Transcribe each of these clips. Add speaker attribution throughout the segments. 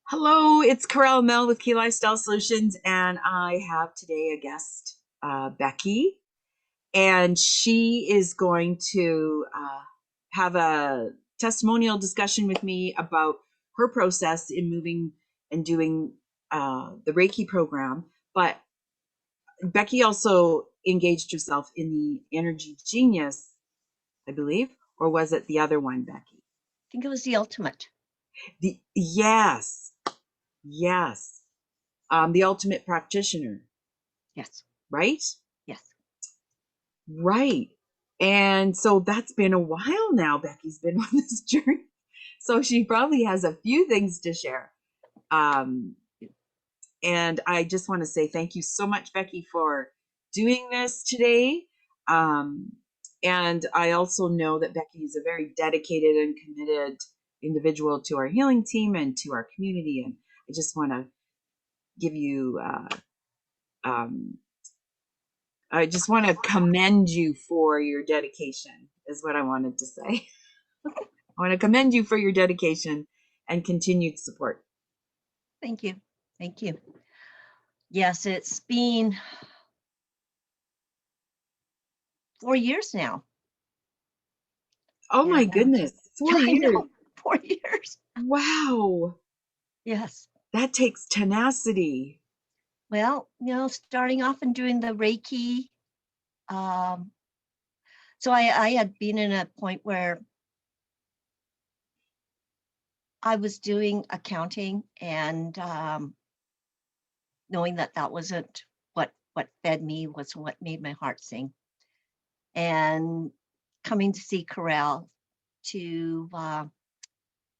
Speaker 1: Hello, it's Corel Mel with Key Lifestyle Solutions, and I have today a guest, Becky, and she is going to have a testimonial discussion with me about her process in moving and doing the Reiki program. But Becky also engaged herself in the Energy Genius, I believe, or was it the other one, Becky?
Speaker 2: I think it was the ultimate.
Speaker 1: Yes, the ultimate practitioner.
Speaker 2: Yes.
Speaker 1: Right?
Speaker 2: Yes.
Speaker 1: Right. And so that's been a while now. Becky's been on this journey. So she probably has a few things to share. And I just want to say thank you so much, Becky, for doing this today. And I also know that Becky is a very dedicated and committed individual to our healing team and to our community. And I just want to give you I just want to commend you for your dedication, is what I wanted to say. I want to commend you for your dedication and continued support.
Speaker 2: Thank you. Thank you. Yes, it's been 4 years now.
Speaker 1: Oh my goodness, 4 years.
Speaker 2: I know, 4 years.
Speaker 1: Wow.
Speaker 2: Yes.
Speaker 1: That takes tenacity.
Speaker 2: Well, starting off and doing the Reiki. So I had been in a point where I was doing accounting and knowing that wasn't what fed me, was what made my heart sing. And coming to see Corel to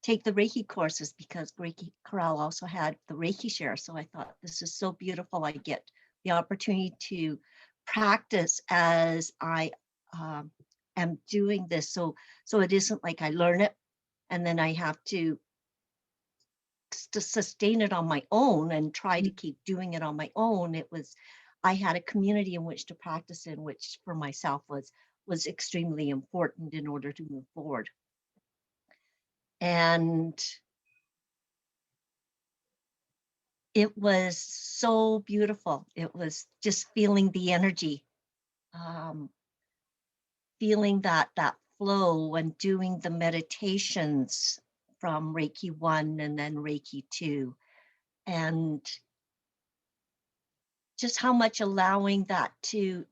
Speaker 2: take the Reiki courses, because Reiki Corel also had the Reiki share. So I thought, this is so beautiful. I get the opportunity to practice as I am doing this. So it isn't like I learn it and then I have to sustain it on my own and try to keep doing it on my own. I had a community in which to practice in, which for myself was extremely important in order to move forward. And it was so beautiful. It was just feeling the energy, feeling that flow, and doing the meditations from Reiki 1 and then Reiki 2. And just how much allowing that to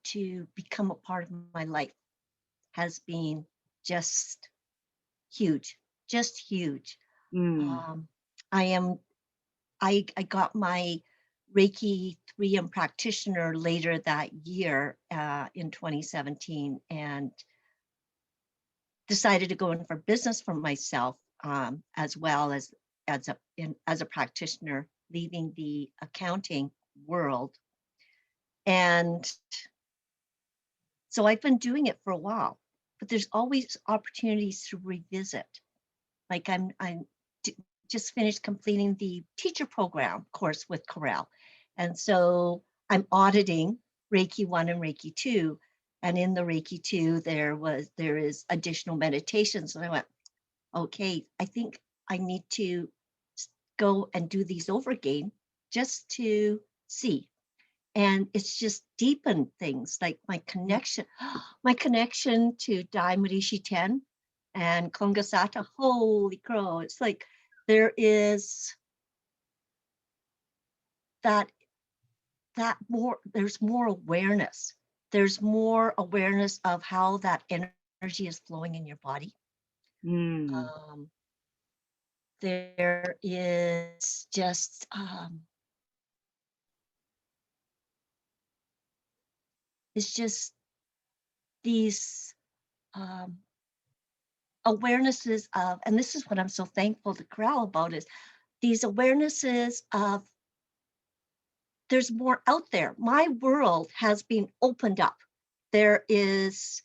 Speaker 2: become a part of my life has been just huge, just huge. I got my Reiki 3 and practitioner later that year in 2017, and decided to go in for business for myself, as well as a practitioner, leaving the accounting world. And so I've been doing it for a while, but there's always opportunities to revisit. Like I'm just finished completing the teacher program course with Corel. And so I'm auditing Reiki 1 and Reiki 2. And in the Reiki 2, there is additional meditations. And I went, okay, I think I need to go and do these over again just to see. And it's just deepened things, like my connection to Dai Marishi 10 and Kongasata. Holy crow. It's like there is there's more awareness. There's more awareness of how that energy is flowing in your body. There is just it's just these awarenesses of, and this is what I'm so thankful to Corel about, is these awarenesses of there's more out there. My world has been opened up. There is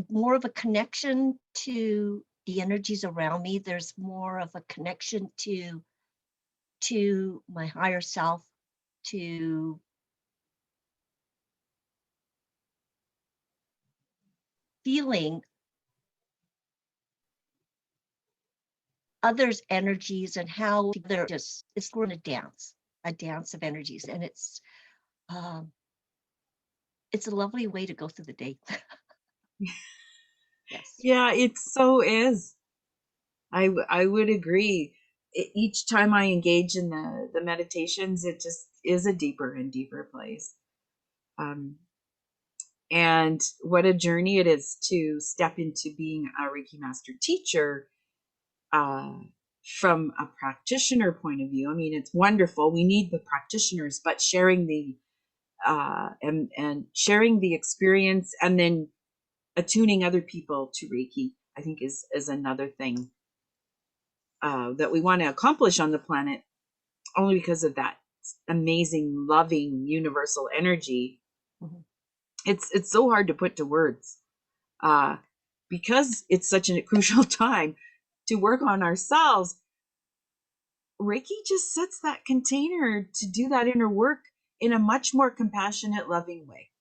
Speaker 2: more of a connection to the energies around me. There's more of a connection to my higher self, to feeling others' energies and how they're just, it's we're in a dance of energies. And it's a lovely way to go through the day. Yes.
Speaker 1: Yeah, it so is. I would agree. Each time I engage in the meditations, it just is a deeper and deeper place. Um, and what a journey it is to step into being a Reiki master teacher uh, from a practitioner point of view. I mean, it's wonderful. We need the practitioners, but sharing the and sharing the experience and then attuning other people to Reiki, I think is another thing that we want to accomplish on the planet, only because of that amazing, loving, universal energy.
Speaker 2: Mhm.
Speaker 1: It's so hard to put to words uh, because it's such a crucial time to work on ourselves. Reiki just sets that container to do that inner work in a much more compassionate, loving way.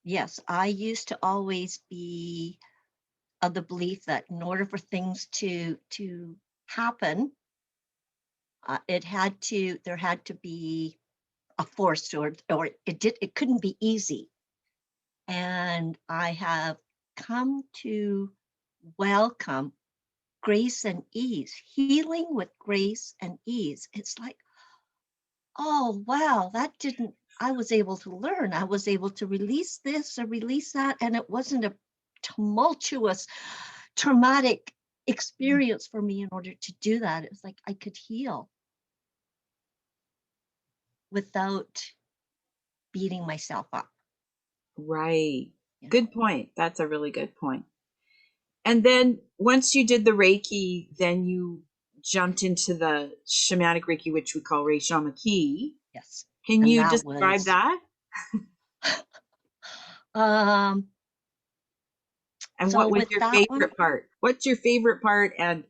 Speaker 2: Yes, I used to always be of the belief that in order for things to happen, there had to be a force, or it couldn't be easy. And I have come to welcome grace and ease, healing with grace and ease. It's like, oh wow, I was able to learn. I was able to release this or release that, and it wasn't a tumultuous, traumatic experience for me in order to do that. It was like I could heal without beating myself up.
Speaker 1: Right.
Speaker 2: Yeah.
Speaker 1: Good point. That's a really good point. And then once you did the Reiki, then you jumped into the shamanic Reiki, which we call Rei-Shama-KI.
Speaker 2: Yes.
Speaker 1: Can
Speaker 2: And
Speaker 1: you
Speaker 2: that
Speaker 1: describe
Speaker 2: was
Speaker 1: that?
Speaker 2: um
Speaker 1: And
Speaker 2: so
Speaker 1: what was
Speaker 2: with
Speaker 1: your
Speaker 2: that one,
Speaker 1: favorite part? What's your favorite part? And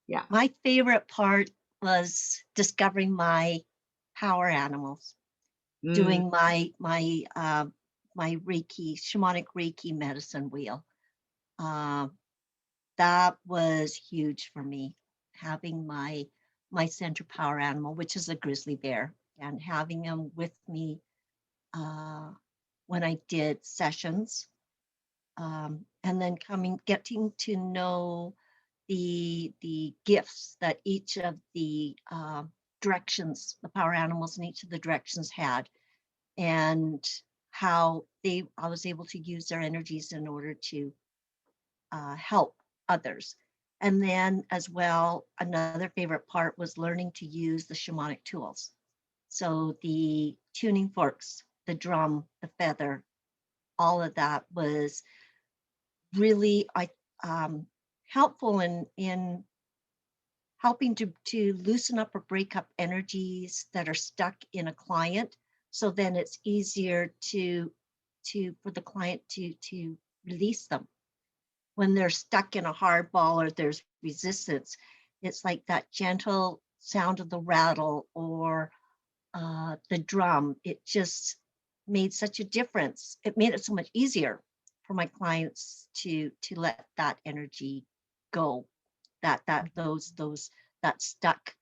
Speaker 1: yeah.
Speaker 2: my favorite part was discovering my power animals,
Speaker 1: Mm,
Speaker 2: doing my Reiki, shamanic Reiki medicine wheel. Um, that was huge for me, having my center power animal, which is a grizzly bear, and having him with me uh, when I did sessions, and then getting to know the gifts that each of the directions, the power animals in each of the directions had, and how I was able to use their energies in order to help others. And then, as well, another favorite part was learning to use the shamanic tools. So the tuning forks, the drum, the feather, all of that was really helpful in helping to loosen up or break up energies that are stuck in a client. So then it's easier to for the client to release them when they're stuck in a hard ball or there's resistance. It's like that gentle sound of the rattle or the drum. It just made such a difference. It made it so much easier for my clients to let that energy go. Those that stuck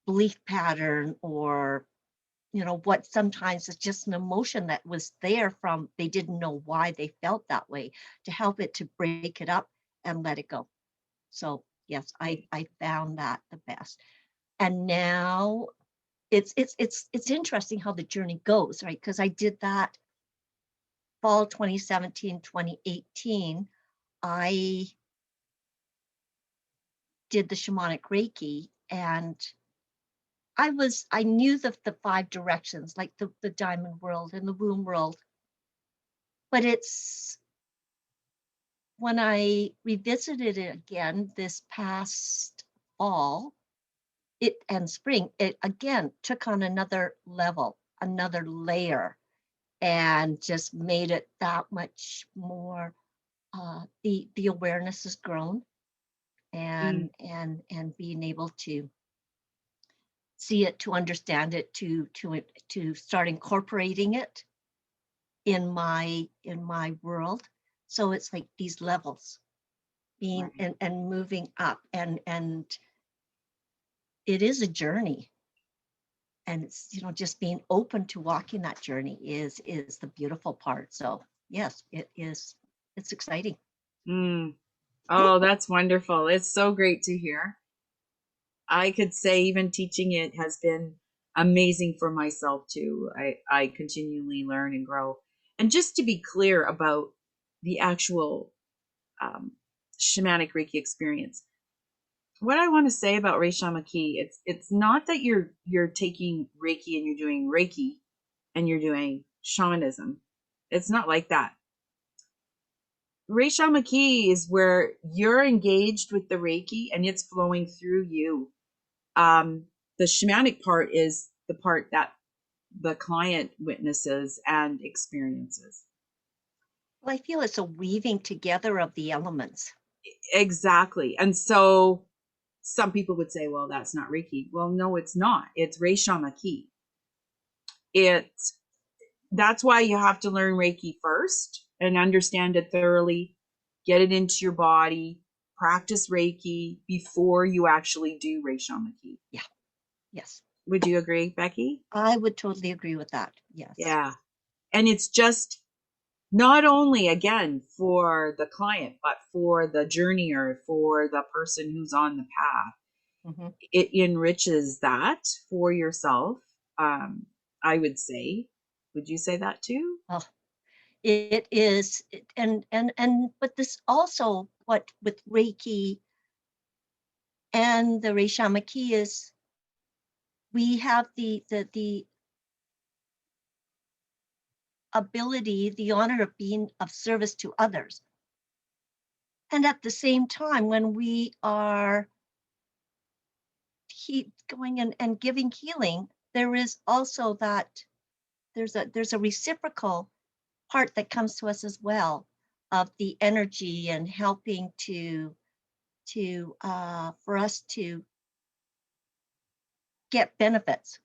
Speaker 2: belief pattern, or what sometimes is just an emotion that was there from they didn't know why they felt that way, to help it to break it up and let it go. So yes, I found that the best. And now it's interesting how the journey goes, right? Because I did that fall 2017, 2018. I did the shamanic Reiki, and I knew the five directions, like the diamond world and the womb world. But it's when I revisited it again this past fall, it and spring, it again took on another level, another layer, and just made it that much more. The awareness has grown,
Speaker 1: mm,
Speaker 2: and being able to see it, to understand it, to start incorporating it in my world. So it's like these levels, being
Speaker 1: Right.
Speaker 2: and moving up, and it is a journey, and it's, just being open to walking that journey is the beautiful part. So yes, it is, it's exciting.
Speaker 1: Mm. Oh, that's wonderful. It's so great to hear. I could say even teaching it has been amazing for myself too. I continually learn and grow. And just to be clear about the actual um, shamanic Reiki experience, what I want to say about Rei-Shama-KI, it's not that you're taking Reiki and you're doing Reiki and you're doing shamanism. It's not like that. Rei-Shama-KI is where you're engaged with the Reiki and it's flowing through you. The shamanic part is the part that the client witnesses and experiences.
Speaker 2: Well, I feel it's a weaving together of the elements.
Speaker 1: Exactly. And so some people would say, well, that's not Reiki. Well, no, it's not. It's Rei-Shama-KI. It's That's why you have to learn Reiki first and understand it thoroughly, get it into your body, practice Reiki before you actually do Rei-Shama-KI.
Speaker 2: Yeah. Yes.
Speaker 1: Would you agree, Becky?
Speaker 2: I would totally agree with that. Yes.
Speaker 1: Yeah. And it's just not only, again, for the client, but for the journeyer, for the person who's on the path.
Speaker 2: Mm-hmm.
Speaker 1: It enriches that for yourself. Um, I would say. Would you say that too?
Speaker 2: Oh, it is, but this also, what with Reiki and the Rei-Shama-KI is, we have the ability, the honor of being of service to others. And at the same time, when we are going and giving healing, there is also that there's a reciprocal part that comes to us as well, of the energy and helping to for us to get benefits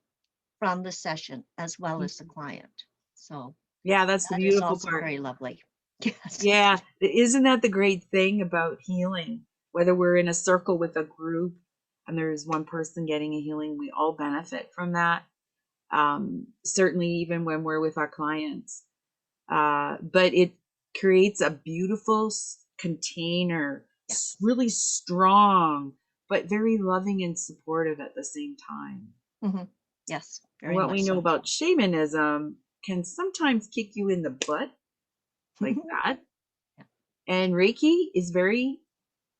Speaker 2: from the session as well as the client. So
Speaker 1: Yeah, that's the
Speaker 2: that is
Speaker 1: beautiful
Speaker 2: also
Speaker 1: part.
Speaker 2: very lovely. Yes.
Speaker 1: Yeah, isn't that the great thing about healing? Whether we're in a circle with a group and there's one person getting a healing, we all benefit from that. Certainly, even when we're with our clients. But it creates a beautiful container,
Speaker 2: Yes.
Speaker 1: really strong, but very loving and supportive at the same time.
Speaker 2: Mm-hmm. Yes, very
Speaker 1: What we
Speaker 2: much
Speaker 1: know
Speaker 2: so.
Speaker 1: about shamanism can sometimes kick you in the butt like that.
Speaker 2: Yeah.
Speaker 1: And Reiki is very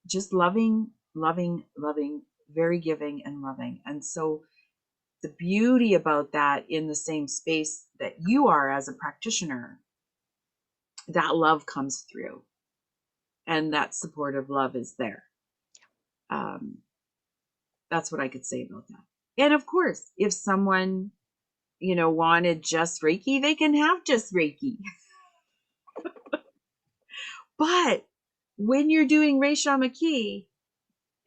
Speaker 1: just loving, loving, loving, very giving and loving. And so the beauty about that in the same space that you are as a practitioner, that love comes through and that supportive love is there. Um, that's what I could say about that. And of course, if someone, wanted just Reiki, they can have just Reiki. But when you're doing Rei-Shama-KI,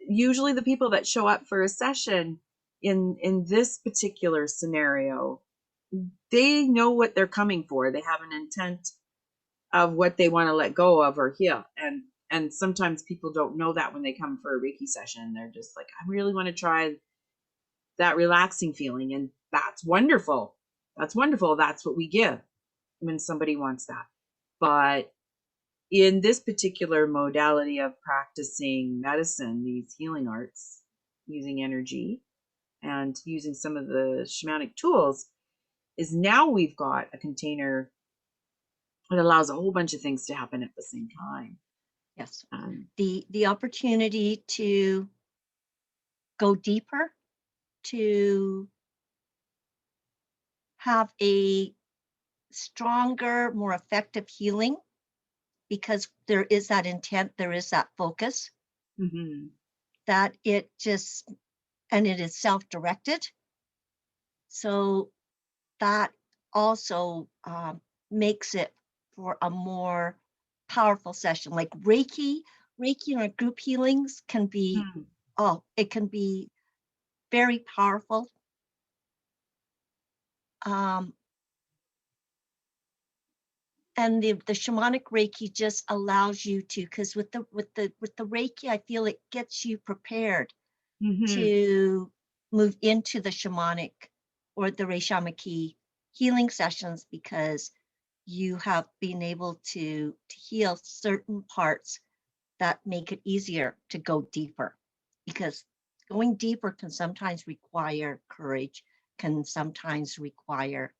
Speaker 1: usually the people that show up for a session in this particular scenario, they know what they're coming for. They have an intent of what they want to let go of or heal. And sometimes people don't know that when they come for a Reiki session. They're just like, I really want to try that relaxing feeling. And that's wonderful. That's wonderful. That's what we give when somebody wants that. But in this particular modality of practicing medicine, these healing arts, using energy and using some of the shamanic tools, is now we've got a container that allows a whole bunch of things to happen at the same time.
Speaker 2: Yes.
Speaker 1: Um,
Speaker 2: The opportunity to go deeper, to have a stronger, more effective healing, because there is that intent, there is that focus,
Speaker 1: mhm.
Speaker 2: that it just, and it is self-directed. So that also makes it for a more powerful session. Like Reiki and group healings can be,
Speaker 1: Hmm.
Speaker 2: oh, it can be very powerful. Um, the shamanic Reiki just allows you to, because with the Reiki, I feel it gets you prepared to move into the shamanic or the Rei-Shama-KI healing sessions, because you have been able to heal certain parts that make it easier to go deeper, because going deeper can sometimes require courage, can sometimes require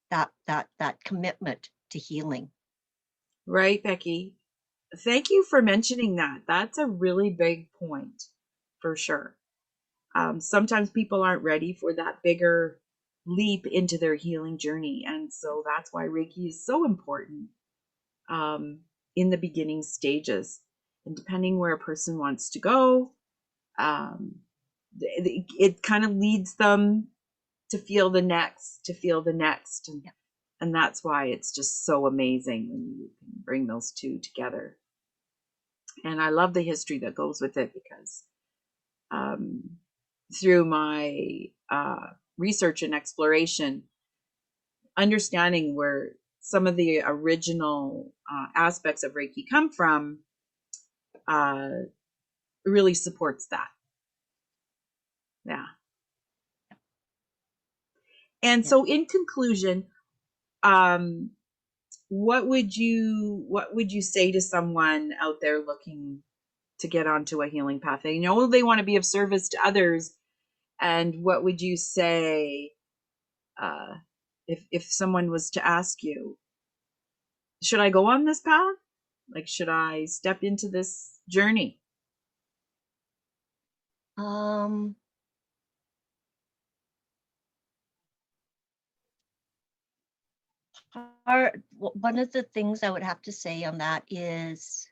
Speaker 2: that commitment to healing.
Speaker 1: Right, Becky. Thank you for mentioning that. That's a really big point, for sure. Sometimes people aren't ready for that bigger leap into their healing journey. And so that's why Reiki is so important in the beginning stages. And depending where a person wants to go, um, it kind of leads them to feel the next, And,
Speaker 2: Yeah.
Speaker 1: and that's why it's just so amazing when you can bring those two together. And I love the history that goes with it, because through my research and exploration, understanding where some of the original aspects of Reiki come from uh, really supports that. Yeah. And
Speaker 2: Yeah.
Speaker 1: so, in conclusion, um, what would you say to someone out there looking to get onto a healing path? They know they want to be of service to others, and what would you say uh, if someone was to ask you, should I go on this path? Like, should I step into this journey?
Speaker 2: Um, One of the things I would have to say on that is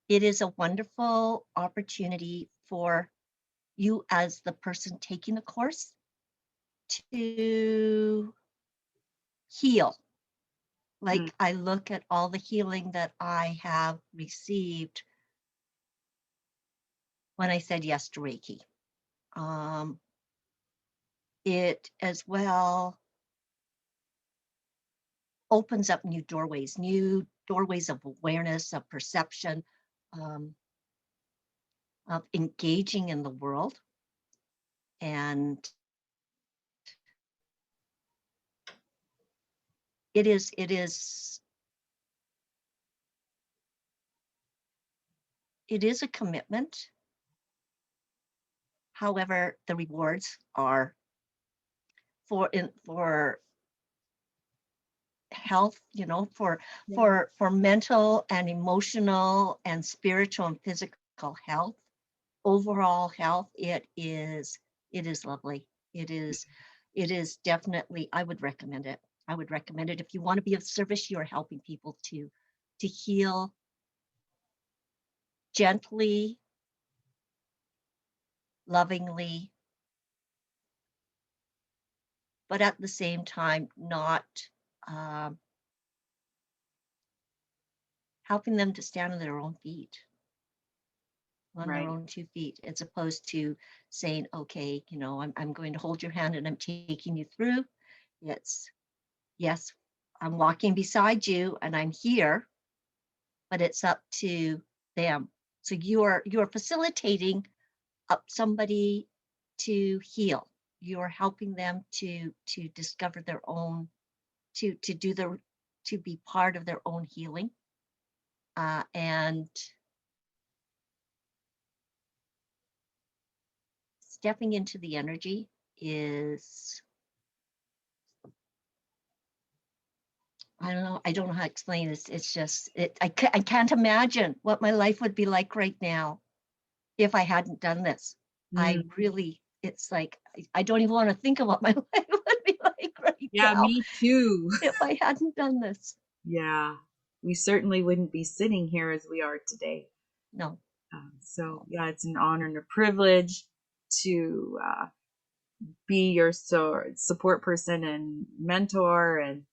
Speaker 2: it is a wonderful opportunity for you as the person taking the course to heal.
Speaker 1: Mm,
Speaker 2: Like, I look at all the healing that I have received when I said yes to Reiki. It as well opens up new doorways of awareness, of perception, um, of engaging in the world. And it is a commitment. However, the rewards are for health,
Speaker 1: yeah.
Speaker 2: for mental and emotional and spiritual and physical health, overall health. It is lovely. It is definitely, I would recommend it. If you want to be of service. You are helping people to heal gently, lovingly, but at the same time not um, helping them to stand on their own feet, on their
Speaker 1: Right.
Speaker 2: own 2 feet, as opposed to saying, okay, I'm going to hold your hand and I'm taking you through. It's, yes, I'm walking beside you and I'm here, but it's up to them. So you're facilitating up somebody to heal. You're helping them to discover their own, to be part of their own healing. And stepping into the energy is, I don't know. I don't know how to explain this. It's just, I can't imagine what my life would be like right now if I hadn't done this.
Speaker 1: Mm,
Speaker 2: It's like, I don't even want to think of what my life would be like right
Speaker 1: yeah,
Speaker 2: now
Speaker 1: me too.
Speaker 2: if I hadn't done this.
Speaker 1: Yeah, we certainly wouldn't be sitting here as we are today.
Speaker 2: No,
Speaker 1: So,
Speaker 2: no.
Speaker 1: yeah, it's an honor and a privilege to be your support person and mentor. And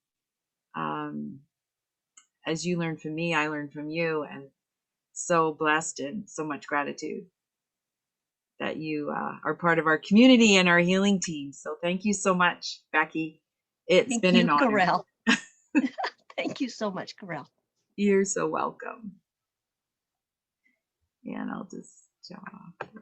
Speaker 1: um, as you learn from me, I learn from you. And so blessed and so much gratitude that you are part of our community and our healing team. So thank you so much, Becky. It's
Speaker 2: Thank
Speaker 1: been an
Speaker 2: you,
Speaker 1: honor.
Speaker 2: Corel. Thank you so much, Carol.
Speaker 1: You're so welcome. And I'll just stop.